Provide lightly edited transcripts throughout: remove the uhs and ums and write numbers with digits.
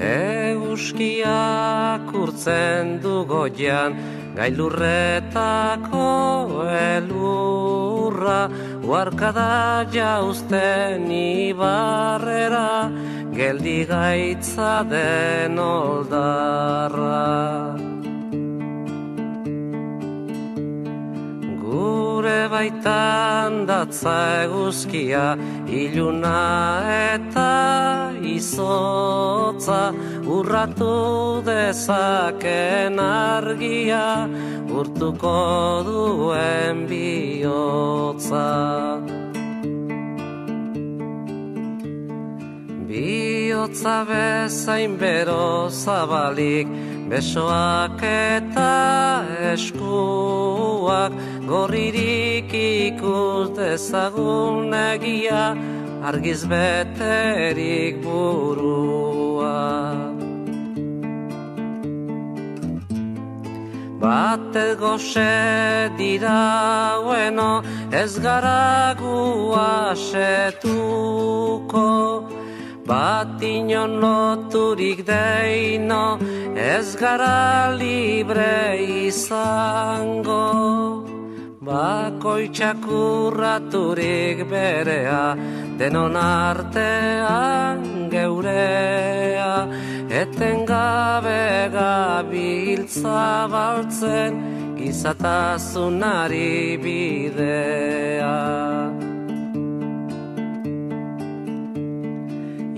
Eguzkiak urtzen du goian, gailurretako elurra, uarkada jauzten ibarrera, geldi gaitza den oldarra. Gure baitan datza eguzkia, iluna eta izotza, urratu dezaken argia, urtuko duen bihotza. Bihotza bezain bero zabalik, besoak eta eskuak, gorririk ikus dezagun egia, argiz beterik burua. Batet goxe dira bueno, ez gara gu asetuko, bat inon loturik deino, ez gara libre izango. Bakoitzak urraturik berea, denon artean geurea, etengabe gabiltza baltzen, gizatasunari bidea.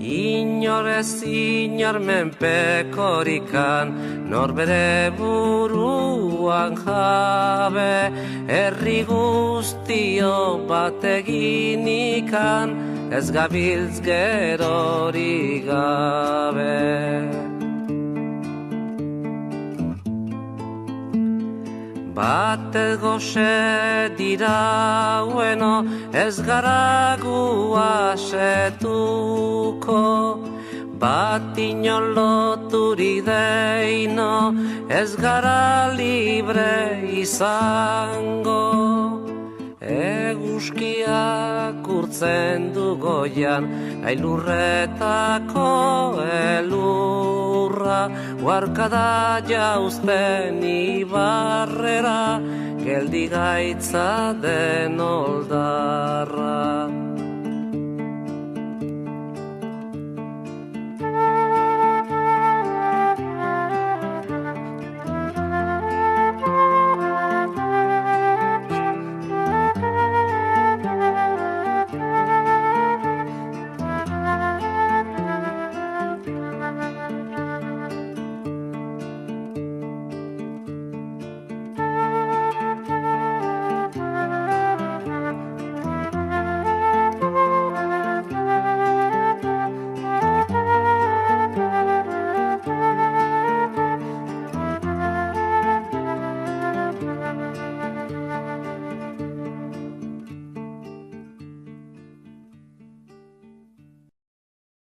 Inor ez inor menpekorikan, nor bere buruan jabe, herri guztio bat eginikan, ez gabiltz gerori gabe. Batet goxe dira bueno, ez gara gu asetuko, bat inon loturik deino, ez gara libre izango. Eguzkiak urtzen du goian, gailurretako elurra, uarkada jauzten ibarrera, geldi gaitza den oldarra.